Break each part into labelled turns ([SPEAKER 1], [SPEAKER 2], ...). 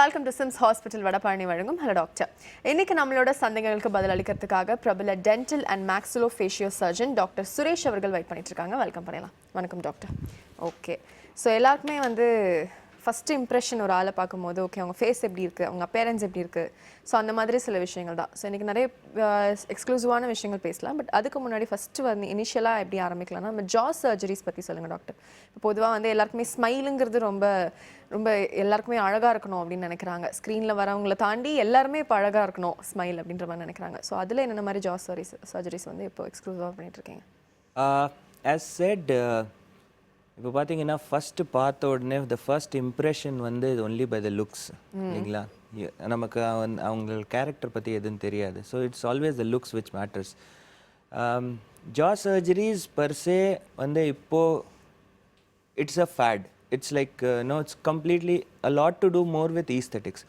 [SPEAKER 1] Welcome to Sims hospital Vadapalani வழங்கும் hello doctor. இன்னைக்கு நம்மளோட சந்தேகங்களுக்கு பதில் அளிக்கிறதுக்காக பிரபல dental and maxillofacial surgeon doctor Suresh அவர்கள் வெயிட் பண்ணிட்டு இருக்காங்க. வெல்கம் பண்ணலாம். வணக்கம் டாக்டர். ஓகே, ஸோ எல்லாருக்குமே ஃபஸ்ட்டு இம்ப்ரெஷன் ஒரு ஆளை பார்க்கும்போது ஓகே அவங்க ஃபேஸ் எப்படி இருக்குது, அவங்க அப்பேரன்ஸ் எப்படி இருக்குது, ஸோ அந்த மாதிரி சில விஷயங்கள் தான். ஸோ இன்றைக்கி நிறைய எக்ஸ்க்ளூசிவான விஷயங்கள் பேசலாம். பட் அதுக்கு முன்னாடி ஃபஸ்ட்டு இனிஷியலாக எப்படி ஆரம்பிக்கலாம்னா நம்ம ஜா சர்ஜரிஸ் பற்றி சொல்லுங்கள் டாக்டர். இப்போ பொதுவாக எல்லாருக்குமே ஸ்மைலுங்கிறது ரொம்ப ரொம்ப எல்லாருக்குமே அழகாக இருக்கணும் அப்படின்னு நினைக்கிறாங்க. ஸ்க்ரீனில் வரவங்களை தாண்டி எல்லாருமே இப்போ அழகாக இருக்கணும் ஸ்மைல் அப்படின்ற மாதிரி நினைக்கிறாங்க. ஸோ அதில் என்னென்ன மாதிரி ஜா சர்ஜரிஸ் இப்போ எக்ஸ்க்ளூசிவாக பண்ணிகிட்ருக்கீங்க?
[SPEAKER 2] ஆஸ் செட், இப்போ பார்த்தீங்கன்னா ஃபஸ்ட்டு பார்த்த உடனே த ஃபர்ஸ்ட் இம்ப்ரெஷன் இது ஒன்லி பை த லுக்ஸ் இல்லைங்களா. நமக்கு அவங்க கேரக்டர் பற்றி எதுவும் தெரியாது. So it's always the looks which matters. Jaw surgeries per இப்போது it's a fad. It's like no it's completely a lot to do more with aesthetics.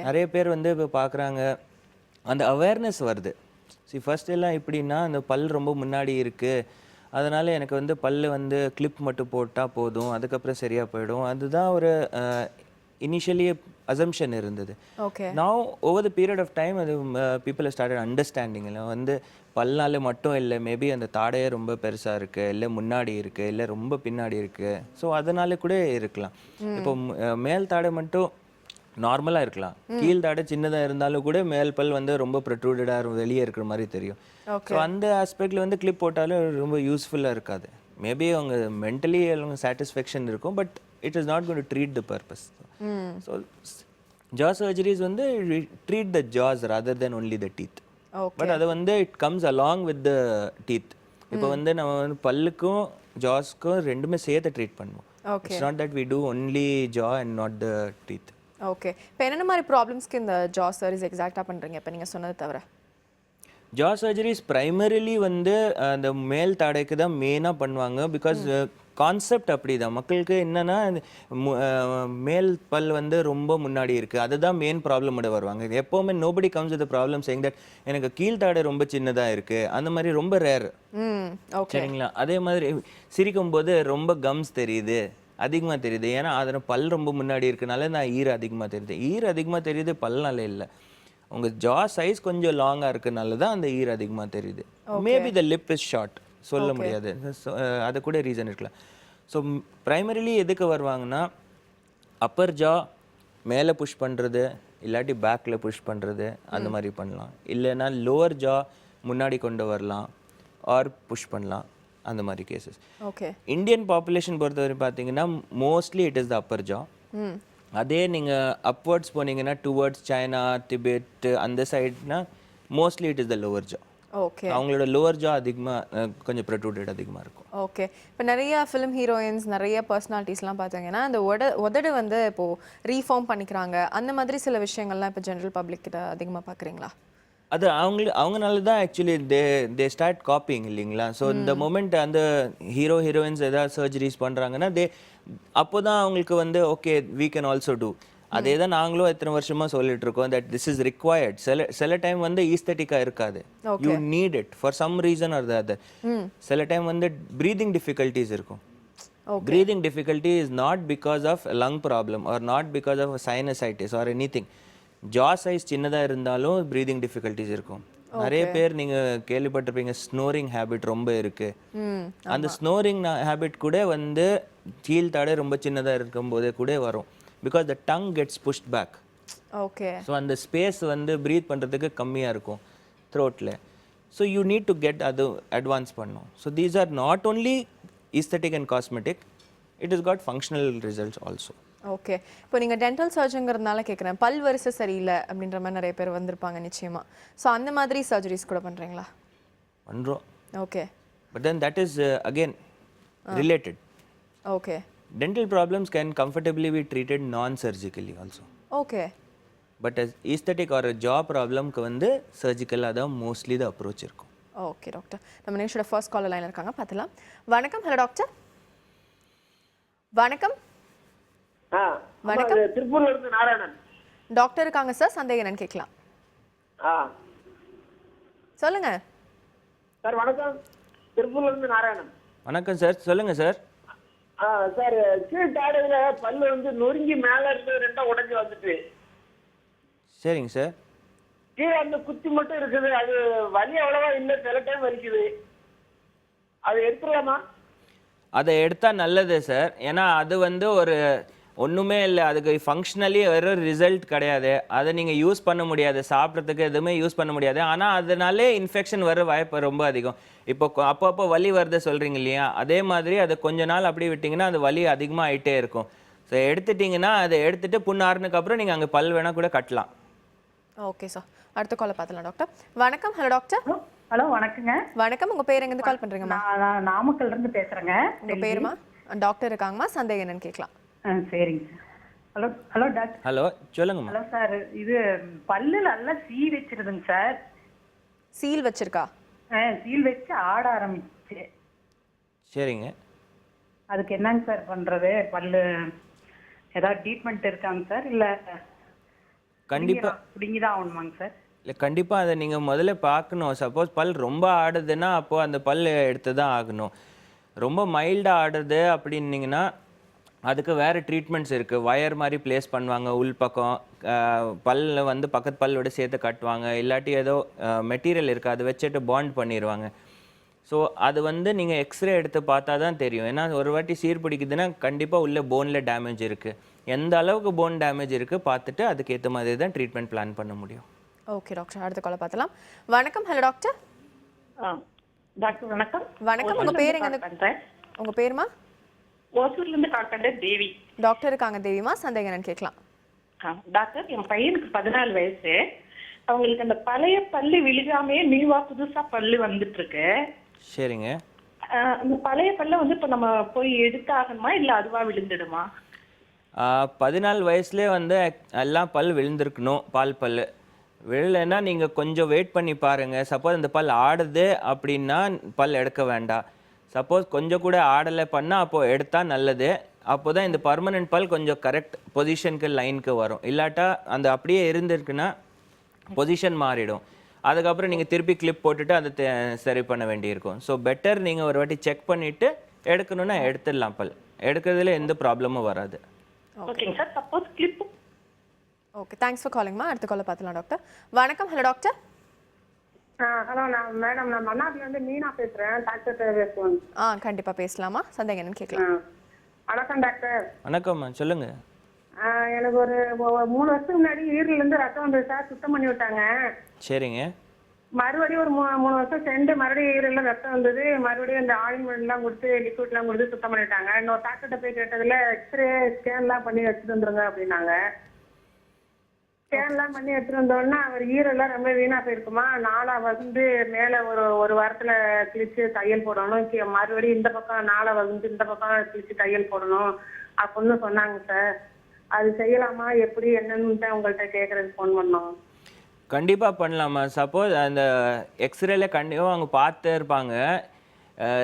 [SPEAKER 2] நிறைய பேர் இப்போ பார்க்குறாங்க, அந்த அவேர்னஸ் வருது. ஃபர்ஸ்ட் எல்லாம் எப்படின்னா அந்த பல் ரொம்ப முன்னாடி இருக்குது, அதனால் எனக்கு பல் கிளிப் மட்டும் போட்டால் போதும், அதுக்கப்புறம் சரியாக போயிடும். அதுதான் ஒரு இனிஷியலி அசம்ஷன் இருந்தது. Now over the period of time அது பீப்புள் ஸ்டார்டட் அண்டர்ஸ்டாண்டிங். இல்லை பல்னால மட்டும் இல்லை, மேபி அந்த தாடையே ரொம்ப பெருசாக இருக்குது, இல்லை முன்னாடி இருக்குது, இல்லை ரொம்ப பின்னாடி இருக்குது. ஸோ அதனால கூட இருக்கலாம். இப்போ மேல் தாடை மட்டும் நார்மலாக இருக்கலாம், கீழ் தாடை சின்னதாக இருந்தாலும் கூட மேல் பல் ரொம்ப ப்ரொட்ரூடடாக வெளியே இருக்கிற மாதிரி தெரியும். ஸோ அந்த ஆஸ்பெக்டில் கிளிப் போட்டாலும் ரொம்ப யூஸ்ஃபுல்லாக இருக்காது. மேபி அவங்க மென்டலி அவங்க சாட்டிஸ்ஃபேக்ஷன் இருக்கும், but it is not going to treat the purpose. So jaw surgeries treat the jaws rather than only the teeth. But அது it comes along with the teeth. இப்போ நம்ம பல்லுக்கும் ஜாஸ்க்கும் ரெண்டுமே சேர்த்து ட்ரீட் பண்ணுவோம். It's not that we do only jaw and not the teeth.
[SPEAKER 1] Okay, இப்போ என்னென்ன மாதிரி ப்ராப்ளம்ஸ்க்கு இந்த ஜா சர்ஜரிஸ் எக்ஸாக்டாக பண்ணுறீங்க இப்போ நீங்கள் சொன்னது தவிர?
[SPEAKER 2] ஜா சர்ஜரிஸ் ப்ரைமரிலி அந்த மேல் தாடைக்கு தான் மெயினாக பண்ணுவாங்க. பிகாஸ் கான்செப்ட் அப்படி தான். மக்களுக்கு என்னென்னா மேல் பல் ரொம்ப முன்னாடி இருக்குது, அதுதான் மெயின் ப்ராப்ளமோட வருவாங்க. எப்போவுமே nobody comes with problem saying that எனக்கு கீழ் தாடை ரொம்ப சின்னதாக இருக்குது, அந்த மாதிரி ரொம்ப ரேர். சரிங்களா. அதே மாதிரி சிரிக்கும் போது ரொம்ப கம்ஸ் தெரியுது, அதிகமாக தெரியுது. ஏன்னா அதில் பல் ரொம்ப முன்னாடி இருக்கனால நான் ஈர அதிகமாக தெரியுது. ஈர அதிகமாக தெரியுது பல்னால இல்லை, உங்கள் ஜா சைஸ் கொஞ்சம் லாங்காக இருக்கனால தான் அந்த ஈர அதிகமாக தெரியுது. Maybe the lip is short, சொல்ல முடியாது, அது கூட ரீசன் இருக்கலாம். ஸோ ப்ரைமரிலி எதுக்கு வருவாங்கன்னா அப்பர் ஜா மேலே புஷ் பண்ணுறது, இல்லாட்டி பேக்கில் புஷ் பண்ணுறது, அந்த மாதிரி பண்ணலாம். இல்லைன்னா லோவர் ஜா முன்னாடி கொண்டு வரலாம் ஆர் புஷ் பண்ணலாம், அந்த மாதிரி கேசஸ். இந்தியன் பாப்புலேஷன் பொறுத்தவரை பார்த்தீங்கன்னா mostly it is the upper jaw. அதே நீங்கள் அப்வர்ட்ஸ் போனீங்கன்னா டுவர்ட்ஸ் சைனா, திபெட் அந்த சைட்னா mostly it is the lower jaw. அவங்களோட லோவர் ஜா அதிகமாக கொஞ்சம் ப்ரொட்ரூடட் அதிகமாக இருக்கும்.
[SPEAKER 1] ஓகே, இப்போ நிறைய ஃபிலிம் ஹீரோயின்ஸ், நிறைய பர்சனாலிட்டிஸ்லாம் பார்த்தீங்கன்னா அந்த உதடு இப்போது ரீஃபார்ம் பண்ணிக்கிறாங்க. அந்த மாதிரி சில விஷயங்கள்லாம் இப்போ ஜென்ரல் பப்ளிக் கிட்ட அதிகமாக பார்க்குறீங்களா?
[SPEAKER 2] அது அவங்கனால தான் ஆக்சுவலி தே ஸ்டார்ட் காப்பிங் இல்லைங்களா. ஸோ இந்த மொமெண்ட் அந்த ஹீரோயின்ஸ் ஏதாவது சர்ஜரிஸ் பண்ணுறாங்கன்னா அப்போ தான் அவங்களுக்கு okay we can also do. அதே தான் நாங்களும் எத்தனை வருஷமாக சொல்லிட்டு இருக்கோம், தட் திஸ் இஸ் ரிக்வயர்ட். சில டைம் ஈஸ்தட்டிக்காக இருக்காது, you need it for some reason or the other. சில டைம் ப்ரீதிங் டிஃபிகல்ட்டிஸ் இருக்கும். Breathing difficulty is not because of a lung problem or not because of a sinusitis or anything. Jaw size சின்னதாக இருந்தாலும் breathing difficulties இருக்கும். நிறைய பேர் நீங்கள் கேள்விப்பட்டிருப்பீங்க, snoring habit ரொம்ப இருக்குது. அந்த ஸ்னோரிங் ஹேபிட் கூட கீழ் தாடை ரொம்ப சின்னதாக இருக்கும்போதே கூட வரும். Because the tongue gets pushed back.
[SPEAKER 1] Okay,
[SPEAKER 2] so அந்த ஸ்பேஸ் ப்ரீத் பண்ணுறதுக்கு கம்மியாக இருக்கும் த்ரோட்டில். So you need to get அது அட்வான்ஸ் பண்ணும். So these are not only aesthetic and cosmetic, it has got functional results also.
[SPEAKER 1] Okay, இப்போ நீங்கள் dental சர்ஜன்ங்கிறதுனால கேட்குறேன், பல் வரிசை சரியில்லை அப்படின்ற மாதிரி நிறைய பேர் வந்திருப்பாங்க நிச்சயமாக. ஸோ அந்த மாதிரி சர்ஜரிஸ் கூட பண்ணுறீங்களா?
[SPEAKER 2] பண்ணுறோம்.
[SPEAKER 1] Okay,
[SPEAKER 2] but then that is again related.
[SPEAKER 1] Okay.
[SPEAKER 2] Dental problems can comfortably be treated non-surgically also.
[SPEAKER 1] Okay.
[SPEAKER 2] But as aesthetic or a jaw problem க்கு surgical தான் mostly the approach இருக்கும்.
[SPEAKER 1] ஓகே டாக்டர், நம்ம நிகழ்ச்சியோட first collar லைனில் இருக்காங்க, பார்த்துலாம். வணக்கம். Hello doctor. வணக்கம்.
[SPEAKER 3] வணக்கம், திருப்பூர்ல இருந்து நாராயணன்.
[SPEAKER 1] டாக்டர் இருக்காங்க சார், சந்தேகம் என்னன்னு கேட்கலாம். சொல்லுங்க
[SPEAKER 3] சார். வணக்கம், திருப்பூர்ல இருந்து நாராயணன்.
[SPEAKER 2] வணக்கம் சார், சொல்லுங்க சார்.
[SPEAKER 3] சார், கீழ் தாடையில பல்லு நொறுங்கி மேல இருந்து ரெண்டா உடைஞ்சு வந்துட்டு
[SPEAKER 2] சரிங்க சார்.
[SPEAKER 3] கீழே அந்த குத்தி மட்டும் இருக்குது. அது வலி அவ்வளவா இல்லை, சில டைம் வலிக்குது. அது எடுத்துடலாமா?
[SPEAKER 2] அதை எடுத்தால் நல்லது சார். ஏன்னா அது வந்து ஒரு ஒன்றுமே இல்லை, அதுக்கு ஃபங்க்ஷனலி வெறும் ரிசல்ட் கிடையாது. அதை நீங்கள் யூஸ் பண்ண முடியாது, சாப்பிட்றதுக்கு எதுவுமே யூஸ் பண்ண முடியாது. ஆனால் அதனாலே இன்ஃபெக்ஷன் வர வாய்ப்பு ரொம்ப அதிகம். இப்போ அப்பப்போ வலி வருது சொல்கிறீங்க இல்லையா, அதே மாதிரி அதை கொஞ்ச நாள் அப்படியே விட்டிங்கன்னா அது வலி அதிகமாக ஆகிட்டே இருக்கும். ஸோ எடுத்துட்டிங்கன்னா அதை எடுத்துகிட்டு புண்ணு ஆறுனதுக்கு அப்புறம் நீங்கள் அங்கே பல் வேணால் கூட கட்டலாம்.
[SPEAKER 1] ஓகே சார், அடுத்த காலை பார்த்துலாம் டாக்டர். வணக்கம். Hello doctor.
[SPEAKER 4] ஹலோ, வணக்கங்க.
[SPEAKER 1] வணக்கம். உங்க பேர் எங்கேருந்து கால் பண்றீங்கம்மா?
[SPEAKER 4] நான் நாமக்கல்ல இருந்து பேசுறேங்க.
[SPEAKER 1] உங்க பேருமா? டாக்டர் இருக்காங்கம்மா, சந்தேகம் என்னன்னு கேட்கலாம்.
[SPEAKER 4] சரிங்க sir. Hello hello doctor.
[SPEAKER 2] Hello, சொல்லுங்கம்மா.
[SPEAKER 4] ஹலோ சார், இது பல்லு நல்லா வச்சிருதுங்க சார்.
[SPEAKER 1] சீல் வச்சிருக்கா?
[SPEAKER 4] சீல் வச்சு ஆட ஆரம்பிச்சு.
[SPEAKER 2] சரிங்க.
[SPEAKER 4] அதுக்கு என்னங்க சார் பண்றது? பல்லு ஏதாவது ட்ரீட்மெண்ட் இருக்காங்க சார், இல்ல
[SPEAKER 2] கண்டிப்பாக
[SPEAKER 4] பிடிங்கிதான் ஆகணுமாங்க சார்?
[SPEAKER 2] இல்லை, கண்டிப்பாக அதை நீங்கள் முதல்ல பார்க்கணும். சப்போஸ் பல் ரொம்ப ஆடுதுன்னா அப்போது அந்த பல் எடுத்து தான் ஆகணும். ரொம்ப மைல்டாக ஆடுது அப்படின்னீங்கன்னா அதுக்கு வேறு ட்ரீட்மெண்ட்ஸ் இருக்குது. வயர் மாதிரி ப்ளேஸ் பண்ணுவாங்க உள் பக்கம், பல்ல வந்து பக்கத்து பல்லோட சேர்த்து கட்டுவாங்க. இல்லாட்டி ஏதோ மெட்டீரியல் இருக்குது, அதை வச்சுட்டு பாண்ட் பண்ணிடுவாங்க. ஸோ அது வந்து நீங்கள் எக்ஸ்ரே எடுத்து பார்த்தா தான் தெரியும். ஏன்னா ஒரு வாட்டி சீர் பிடிக்குதுன்னா கண்டிப்பாக உள்ள போனில் டேமேஜ் இருக்குது. எந்த அளவுக்கு போன் டேமேஜ் இருக்குது பார்த்துட்டு அதுக்கேற்ற மாதிரி தான் ட்ரீட்மெண்ட் பிளான் பண்ண முடியும்.
[SPEAKER 1] ஓகே டாக்டர், அடுத்த காலை பார்த்துலாம். வணக்கம். Hello doctor.
[SPEAKER 5] டாக்டர் வணக்கம்.
[SPEAKER 1] வணக்கம். உங்க பேர் எங்க? உங்க பேருமா?
[SPEAKER 5] ஓசூர்ல இருந்து கால் பண்றேன், தேவி.
[SPEAKER 1] டாக்டர் இருக்காங்க தேவிமா, சந்தேகம் என்னன்னு கேட்கலாம்.
[SPEAKER 5] டாக்டர், என் பையனுக்கு 14 வயசு. அவங்களுக்கு அந்த பழைய பல்லு விழுகாமே நியூவா புதுசா பல்லு வந்துட்டு இருக்கு.
[SPEAKER 2] சரிங்க.
[SPEAKER 5] அந்த பழைய பல்ல வந்து இப்ப நம்ம போய் எடுத்தாகணுமா இல்ல அதுவா விழுந்துடுமா?
[SPEAKER 2] 14 வயசுலேயே வந்து எல்லாம் பல் விழுந்திருக்கணும். பால் பல் விழலைன்னா நீங்கள் கொஞ்சம் வெயிட் பண்ணி பாருங்கள். சப்போஸ் அந்த பல் ஆடுது அப்படின்னா பல் எடுக்க வேண்டாம். சப்போஸ் கொஞ்சம் கூட ஆடலை பண்ணால் அப்போது எடுத்தால் நல்லது. அப்போ தான் இந்த பர்மனெண்ட் பல் கொஞ்சம் கரெக்ட் பொசிஷனுக்கு லைனுக்கு வரும். இல்லாட்டா அந்த அப்படியே இருந்திருக்குன்னா பொசிஷன் மாறிடும். அதுக்கப்புறம் நீங்கள் திருப்பி கிளிப் போட்டுட்டு அதை சரி பண்ண வேண்டியிருக்கும். ஸோ பெட்டர் நீங்கள் ஒரு வாட்டி செக் பண்ணிவிட்டு எடுக்கணுன்னா எடுத்துடலாம். பல் எடுக்கிறதுல எந்த ப்ராப்ளமும் வராது.
[SPEAKER 5] ஓகேங்க sir. Suppose clip.
[SPEAKER 1] Okay, thanks for காலிங்மா. அடுத்த காலை பார்த்துலாம் டாக்டர். வணக்கம். Hello doctor.
[SPEAKER 3] ஹலோ, மேடம் நான் மன்னார்ல இருந்து மீனா பேசுறேன். டாக்டர் பேசுவேன்.
[SPEAKER 1] கண்டிப்பா பேசலாமா, சந்தேகம் என்னன்னு கேட்கலாம்.
[SPEAKER 3] வணக்கம் டாக்டர்.
[SPEAKER 2] வணக்கம்மா, சொல்லுங்கள்.
[SPEAKER 3] எனக்கு ஒரு 3 வருஷத்துக்கு முன்னாடி ஈரல்ல இருந்து ரத்தம் வந்தது சார், சுத்தம் பண்ணி விட்டாங்க.
[SPEAKER 2] சரிங்க.
[SPEAKER 3] மறுபடியும் ஒரு 3 வருஷம் சென்று மறுபடியும் ஈரல்ல ரத்தம் வந்தது. மறுபடியும் இந்த ஆயின்மெண்ட் எல்லாம் கொடுத்து லிக்விட் எல்லாம் கொடுத்து சுத்தம் பண்ணிட்டாங்க. இன்னொரு டாக்டர்கிட்ட போய் கேட்டதுல எக்ஸ்ரே ஸ்கேன் எல்லாம் பண்ணி எடுத்துட்டு வந்துருங்க அப்படின்னாங்க. ஸ்கேன் எல்லாம் பண்ணி எடுத்துட்டு வந்தோடனே அவர் ஈரெல்லாம் ரொம்ப வீணா போயிருக்குமா, நாளா வந்து மேல ஒரு வாரத்துல கிழிச்சு தையல் போடணும், மறுபடியும் இந்த பக்கம் நாளை வந்து இந்த பக்கம் கிழிச்சு தையல் போடணும் அப்படின்னு சொன்னாங்க சார். அது செய்யலாமா, எப்படி என்னன்னு தான் உங்கள்கிட்ட கேட்கறதுக்கு ஃபோன் பண்ணோம்.
[SPEAKER 2] கண்டிப்பாக பண்ணலாமா. சப்போஸ் அந்த எக்ஸ்ரேல கண்டிப்பாக அவங்க பார்த்து இருப்பாங்க.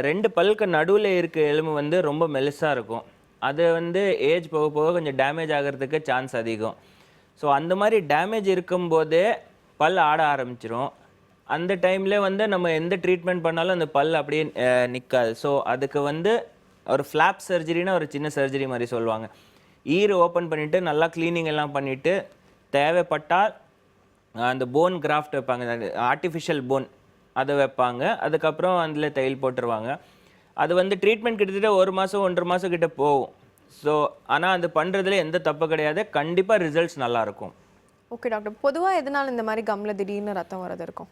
[SPEAKER 2] 2 பல்லுக்கு நடுவில் இருக்க எலும்பு வந்து ரொம்ப மெலிசாக இருக்கும். அது வந்து ஏஜ் போக போக கொஞ்சம் டேமேஜ் ஆகிறதுக்கு சான்ஸ் அதிகம். ஸோ அந்த மாதிரி டேமேஜ் இருக்கும்போதே பல் ஆட ஆரம்பிச்சிரும். அந்த டைமில் வந்து நம்ம எந்த ட்ரீட்மெண்ட் பண்ணாலும் அந்த பல் அப்படியே நிற்காது. ஸோ அதுக்கு வந்து ஒரு ஃப்ளாப் சர்ஜரினா ஒரு சின்ன சர்ஜரி மாதிரி சொல்லுவாங்க. ஈரை ஓப்பன் பண்ணிவிட்டு நல்லா க்ளீனிங் எல்லாம் பண்ணிவிட்டு தேவைப்பட்டால் அந்த போன் கிராஃப்ட் வைப்பாங்க, ஆர்டிஃபிஷியல் போன் அதை வைப்பாங்க. அதுக்கப்புறம் அதில் தையல் போட்டுருவாங்க. அது வந்து ட்ரீட்மெண்ட் கிட்டத்தட்ட 1 மாதம் 1.5 மாதம் கிட்ட போகும். ஸோ ஆனால் அது பண்ணுறதுல எந்த தப்பு கிடையாது. கண்டிப்பாக ரிசல்ட்ஸ் நல்லாயிருக்கும்.
[SPEAKER 1] ஓகே டாக்டர், பொதுவாக எதனால் இந்த மாதிரி கம்மில் திடீர்னு ரத்தம் வரது இருக்கும்?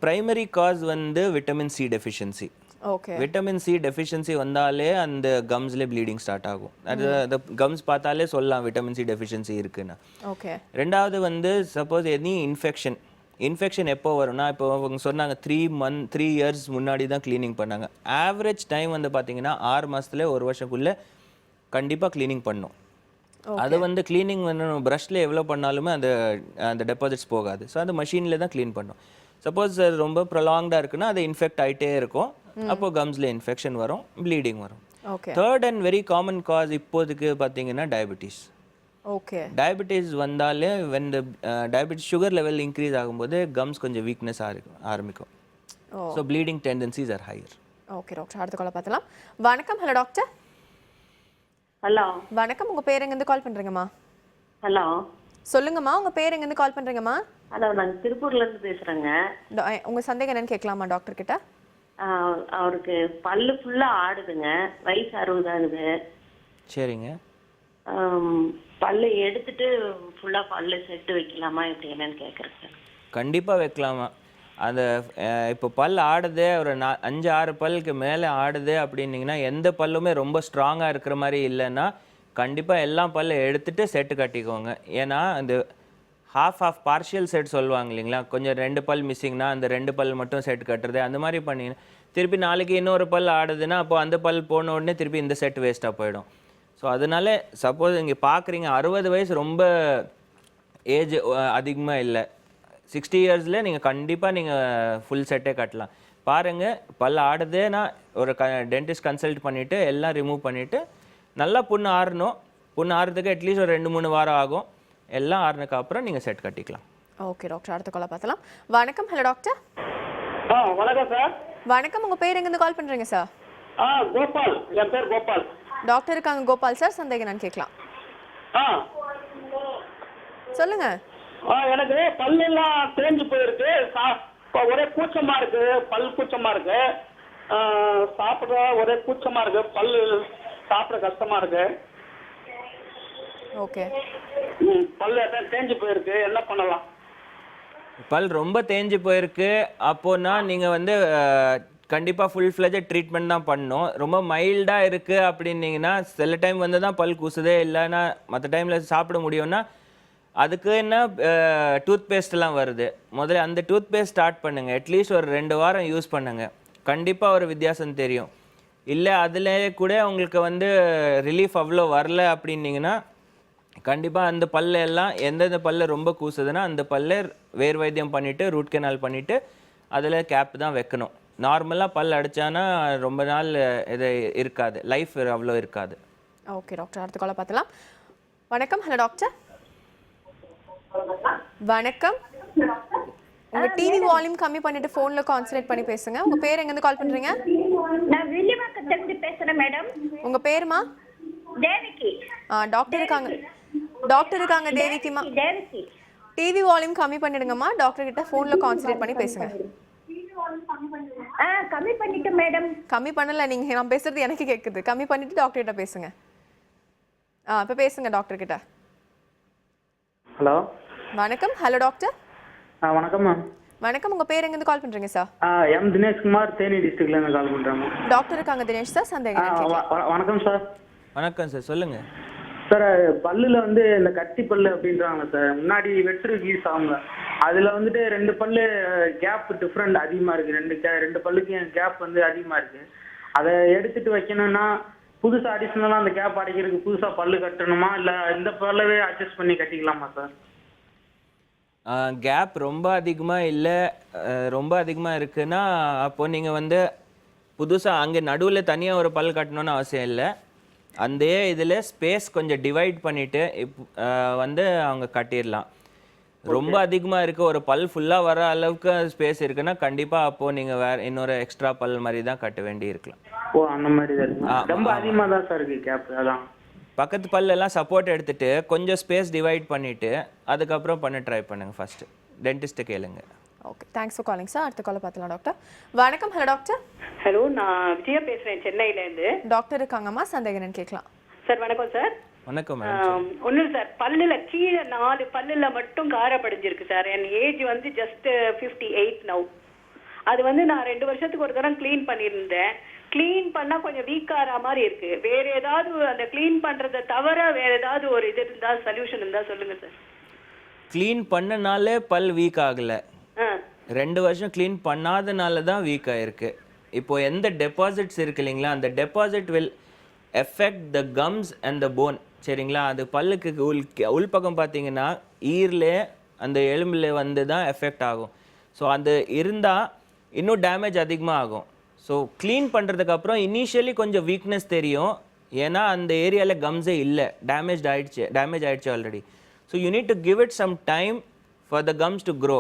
[SPEAKER 2] ப்ரைமரி காஸ் வந்து vitamin C deficiency.
[SPEAKER 1] Okay,
[SPEAKER 2] vitamin C deficiency வந்தாலே அந்த கம்ஸ்லேயே ப்ளீடிங் ஸ்டார்ட் ஆகும். அது அந்த கம்ஸ் பார்த்தாலே சொல்லலாம் விட்டமின் சி டெஃபிஷியன்சி இருக்குன்னு.
[SPEAKER 1] ஓகே.
[SPEAKER 2] ரெண்டாவது வந்து சப்போஸ் எனி இன்ஃபெக்ஷன் எப்போ வரும்னா, இப்போ அவங்க சொன்னாங்க 3 இயர்ஸ் முன்னாடி தான் க்ளீனிங் பண்ணாங்க. ஆவரேஜ் டைம் வந்து பார்த்தீங்கன்னா 6 மாதத்துல 1 வருஷத்துக்குள்ளே கண்டிப்பாக க்ளீனிங் பண்ணும். அது வந்து க்ளீனிங் வந்து ப்ரஷ்ல எவ்வளோ பண்ணாலுமே அந்த டெபாசிட்ஸ் போகாது. ஸோ அந்த மஷீனில் தான் க்ளீன் பண்ணும். சப்போஸ் ரொம்ப ப்ரொலாங்டாக இருக்குன்னா அது இன்ஃபெக்ட் ஆகிட்டே இருக்கும். அப்போ கம்ஸில் இன்ஃபெக்ஷன் வரும், ப்ளீடிங் வரும்.
[SPEAKER 1] Okay.
[SPEAKER 2] Third and very common cause இப்போதைக்கு பார்த்தீங்கன்னா டயபிட்டிஸ்.
[SPEAKER 1] ஓகே.
[SPEAKER 2] டயபிட்டிஸ் வந்தாலே when the diabetes sugar level increase ஆகும்போது கம்ஸ் கொஞ்சம் வீக்னஸ் ஆரம்பிக்கும். So bleeding tendencies are higher.
[SPEAKER 1] Okay doctor, அடுத்த காலை பார்த்தலாம். வணக்கம். Hello doctor.
[SPEAKER 5] ஹலோ.
[SPEAKER 1] வணக்கம், உங்கள் பேர் எங்கேருந்து கால் பண்ணுறீங்கம்மா?
[SPEAKER 5] ஹலோ.
[SPEAKER 1] சொல்லுங்கம்மா, உங்க பேர் எங்கேருந்து கால் பண்றீங்கம்மா?
[SPEAKER 6] ஹலோ, நாங்கள் திருப்பூர்லேருந்து பேசுகிறேங்க.
[SPEAKER 1] உங்க சந்தேகம் என்னன்னு கேட்கலாமா டாக்டர் கிட்ட?
[SPEAKER 6] அவருக்கு பல்லு ஃபுல்லாக ஆடுதுங்க. வயசு 60 ஆகுது.
[SPEAKER 2] சரிங்க.
[SPEAKER 6] பல்லு எடுத்துட்டு ஃபுல்லாக பல்லு செட்டு வைக்கலாமா இப்படி என்னன்னு கேட்குறேன் சார்.
[SPEAKER 2] கண்டிப்பாக வைக்கலாமா. அந்த இப்போ பல் ஆடுது, ஒரு 5-6 பல்லுக்கு மேலே ஆடுது அப்படின்னீங்கன்னா, எந்த பல்லுமே ரொம்ப ஸ்ட்ராங்காக இருக்கிற மாதிரி இல்லைன்னா கண்டிப்பாக எல்லா பல்லை எடுத்துட்டு செட்டு கட்டிக்கோங்க. ஏன்னா அந்த ஹாஃப் பார்ஷியல் செட் சொல்லுவாங்க இல்லைங்களா, கொஞ்சம் 2 பல் மிஸ்ஸிங்னா அந்த 2 பல் மட்டும் செட் கட்டுறது, அந்த மாதிரி பண்ணிங்கன்னா திருப்பி நாளைக்கு இன்னொரு பல் ஆடுதுன்னா அப்போ அந்த பல் போன உடனே திருப்பி இந்த செட் வேஸ்ட்டாக போயிடும். ஸோ அதனால சப்போஸ் இங்கே பார்க்குறீங்க 60 வயசு ரொம்ப ஏஜ் அதிகமாக இல்லை, 60 இயர்ஸில் நீங்கள் கண்டிப்பாக நீங்கள் ஃபுல் செட்டே கட்டலாம். பாருங்கள், பல் ஆடுதுன்னா ஒரு டென்டிஸ்ட் கன்சல்ட் பண்ணிவிட்டு எல்லாம் ரிமூவ் பண்ணிவிட்டு நல்லா புண்ணு ஆறணும். புண்ணு ஆறுறதுக்கு அட்லீஸ்ட் ஒரு 2-3 வாரம் ஆகும். எல்லாம் ஆறுனதுக்கு அப்புறம் நீங்கள் செட் கட்டிக்கலாம்.
[SPEAKER 1] ஓகே டாக்டர், அடுத்த காலை பார்த்தலாம். வணக்கம். Hello doctor.
[SPEAKER 7] வணக்கம் சார்.
[SPEAKER 1] வணக்கம், உங்க பேர் எங்கேருந்து கால் பண்றீங்க சார்?
[SPEAKER 7] கோபால், என் பேர் கோபால்.
[SPEAKER 1] டாக்டர் இருக்காங்க கோபால் சார், சந்தேகம் என்னன்னு கேட்கலாம். சொல்லுங்க.
[SPEAKER 7] எனக்கு பல்லெல்லாம் தேஞ்சு போயிருக்கு. ஒரே கூச்சமா இருக்கு, பல் கூச்சமா இருக்கு. சாப்பிட ஒரே கூச்சமா இருக்கு, பல்லு சாப்பிட கஷ்டமா இருக்கு.
[SPEAKER 1] ஓகே.
[SPEAKER 7] பல்லு எல்லாம் தேஞ்சு போயிருக்கு, என்ன பண்ணலாம்?
[SPEAKER 2] பல் ரொம்ப தேஞ்சு போயிருக்கு அப்போனா நீங்கள் வந்து கண்டிப்பாக ஃபுல் ஃப்ளெஜ் ட்ரீட்மெண்ட் தான் பண்ணணும். ரொம்ப மைல்டாக இருக்குது அப்படின்னீங்கன்னா சில டைம் வந்து தான் பல் கூசுதே, இல்லைன்னா மற்ற டைமில் சாப்பிட முடியும்னா அதுக்கு என்ன டூத் பேஸ்ட்லாம் வருது. முதல்ல அந்த டூத் பேஸ்ட் ஸ்டார்ட் பண்ணுங்கள். அட்லீஸ்ட் ஒரு 2 வாரம் யூஸ் பண்ணுங்கள், கண்டிப்பாக ஒரு வித்தியாசம் தெரியும். இல்லை அதிலே கூட உங்களுக்கு வந்து ரிலீஃப் அவ்வளோ வரல அப்படின்னீங்கன்னா கண்டிப்பாக அந்த பல்ல எல்லாம் எந்தெந்த பல்ல ரொம்ப கூசுதுன்னா அந்த பல்ல வேர் வைத்தியம் பண்ணிவிட்டு ரூட் கெனால் பண்ணிவிட்டு அதில் கேப் தான் வைக்கணும். நார்மலாக பல் அடித்தானா ரொம்ப நாள் இது இருக்காது, லைஃப் அவ்வளோ இருக்காது.
[SPEAKER 1] ஓகே டாக்டர், அடுத்த காலை பார்த்தலாம். வணக்கம். Hello doctor. வணக்கம். உங்க டிவி வால்யூம் கம்மி பண்ணிட்டு போன்ல கான்சன்ட்ரேட் பண்ணி பேசுங்க. உங்க பேர் எங்க இருந்து கால் பண்றீங்க?
[SPEAKER 8] நான் வில்லிவாக்கத்துல இருந்து பேசுறேன் மேடம்.
[SPEAKER 1] உங்க பேருமா?
[SPEAKER 8] தேவிகி.
[SPEAKER 1] டாக்டர் இருக்காங்க தேவிகிமா.
[SPEAKER 8] தேவிகி.
[SPEAKER 1] டிவி வால்யூம் கம்மி பண்ணிடுங்கம்மா. டாக்டர் கிட்ட போன்ல கான்சன்ட்ரேட் பண்ணி பேசுங்க.
[SPEAKER 8] கம்மி பண்ணிட்டு மேடம்.
[SPEAKER 1] கம்மி பண்ணல, நீங்க நான் பேசுறது எனக்கு கேக்குது. கம்மி பண்ணிட்டு டாக்டர் கிட்ட பேசுங்க. இப்ப பேசுங்க டாக்டர் கிட்ட.
[SPEAKER 9] ஹலோ.
[SPEAKER 1] வணக்கம். Hello doctor.
[SPEAKER 9] வணக்கம் மேம்.
[SPEAKER 1] வணக்கம், உங்க பேர் எங்க இருந்து கால் பண்றீங்க சார்?
[SPEAKER 9] எம் தினேஷ்குமார், தேனி டிஸ்ட்ரிக்ட்ல இருந்து கால் பண்றேன்.
[SPEAKER 1] டாக்டர் இருக்காங்க தினேஷ் சார், சந்தேகம்
[SPEAKER 9] வணக்கம் சார்.
[SPEAKER 2] வணக்கம் சார், சொல்லுங்க
[SPEAKER 9] சார். பல்லுல வந்து இந்த கட்டி பல்லு அப்படின்றாங்க சார், முன்னாடி வெற்று ரிலீஸ் ஆகுங்க. அதுல வந்துட்டு 2 பல்லு கேப் டிஃப்ரெண்ட் அதிகமா இருக்கு. 2 பல்லுக்கு கேப் வந்து அதிகமா இருக்கு. அதை எடுத்துட்டு வைக்கணும்னா புதுசா அடிஷனலா அந்த கேப் அடைக்கிறதுக்கு புதுசா பல்லு கட்டணுமா, இல்ல இந்த பல்லவே அட்ஜஸ்ட் பண்ணி கட்டிக்கலாமா சார்?
[SPEAKER 2] கேப் ரொம்ப அதிகமாக இல்லை, ரொம்ப அதிகமாக இருக்குன்னா அப்போ நீங்கள் வந்து புதுசாக அங்கே நடுவில் தனியாக ஒரு பல் கட்டணும்னு அவசியம் இல்லை. அந்த இதில் ஸ்பேஸ் கொஞ்சம் டிவைட் பண்ணிவிட்டு வந்து அவங்க கட்டிடலாம். ரொம்ப அதிகமாக இருக்குது, ஒரு பல் ஃபுல்லாக வர அளவுக்கு ஸ்பேஸ் இருக்குன்னா கண்டிப்பாக அப்போது நீங்கள் வேறு இன்னொரு எக்ஸ்ட்ரா பல் மாதிரி தான் கட்ட வேண்டி இருக்கலாம்.
[SPEAKER 9] அந்த மாதிரி தான் ரொம்ப அதிகமாக தான் சார் இருக்கு கேப். அதான்
[SPEAKER 2] பக்கத்து பல்லெல்லாம் சப்போர்ட் எடுத்துட்டு கொஞ்சம் ஸ்பேஸ் டிவைட் பண்ணிவிட்டு அதுக்கப்புறம் பண்ண ட்ரை பண்ணுங்கள். ஃபஸ்ட்டு டென்டிஸ்ட்டை கேளுங்க.
[SPEAKER 1] Okay, thanks for calling sir. அடுத்த காலை பார்த்தலாம் டாக்டர். வணக்கம். Hello doctor.
[SPEAKER 10] ஹலோ, நான் விஜயா பேசுறேன் சென்னையிலேருந்து. டாக்டர்
[SPEAKER 1] இருக்காங்கம்மா, சந்தேகம் என்னன்னு கேட்கலாம்.
[SPEAKER 10] சார் வணக்கம் சார்.
[SPEAKER 2] வணக்கம் மேடம்.
[SPEAKER 10] ஒன்றும் சார், பல்லுல கீழே 4 பல்லுல மட்டும் கார படிஞ்சிருக்கு சார். என் ஏஜ் வந்து ஜஸ்ட் 58 நவ். அது வந்து நான் 2 வருஷத்துக்கு ஒரு தரம் க்ளீன் பண்ணியிருந்தேன். க்ளீன் பண்ணா கொஞ்சம் வீக் ஆகிற மாதிரி இருக்கு. வேற ஏதாவது அந்த க்ளீன் பண்றதை தவிர வேற ஏதாவது ஒரு இது இருந்தா சொல்யூஷன் இருந்தா சொல்லுங்க சார்.
[SPEAKER 2] க்ளீன் பண்ணனாலே பல் வீக் ஆகலை, 2 வருஷம் க்ளீன் பண்ணாதனால தான் வீக் ஆகிருக்கு. இப்போ எந்த டெபாசிட்ஸ் இருக்கு இல்லைங்களா, அந்த deposit will effect the comes and the phone. சரிங்களா, அது பல்லுக்கு உள்பக்கம் பார்த்தீங்கன்னா ஈரில் அந்த எலும்பில் வந்து தான் எஃபெக்ட் ஆகும். ஸோ அது இருந்தால் இன்னும் டேமேஜ் அதிகமாக ஆகும். ஸோ க்ளீன் பண்ணுறதுக்கு அப்புறம் இனிஷியலி கொஞ்சம் வீக்னஸ் தெரியும், ஏன்னா அந்த ஏரியாவில் கம்ஸே இல்லை, டேமேஜ் ஆகிடுச்சு already. So you need to give it some time for the gums to grow.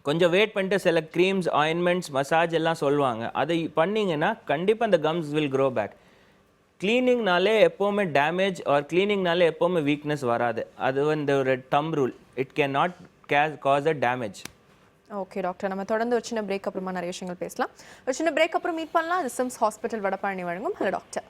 [SPEAKER 2] கொஞ்சம் வெயிட் பண்ணிட்டு சில க்ரீம்ஸ், ஆயின்மெண்ட்ஸ், மசாஜ் எல்லாம் சொல்லுவாங்க. அதை பண்ணிங்கன்னா கண்டிப்பாக அந்த கம்ஸ் வில் க்ரோ பேக். க்ளீனிங்னாலே எப்போவுமே டேமேஜ் ஆர் க்ளீனிங்னாலே எப்போவுமே வீக்னஸ் வராது. அது வந்து ஒரு thumb rule. It can not cause a damage.
[SPEAKER 1] Okay doctor, நம்ம தொடர்ந்து ஒரு சின்ன பிரேக் அப்புறமா நிறைய விஷயங்கள் பேசலாம். ஒரு சின்ன பிரேக் அப்புறம் மீட் பண்ணலாம். இது சிம்ஸ் ஹாஸ்பிட்டல் வடபழனி வழங்கும் ஹலோ டாக்டர்.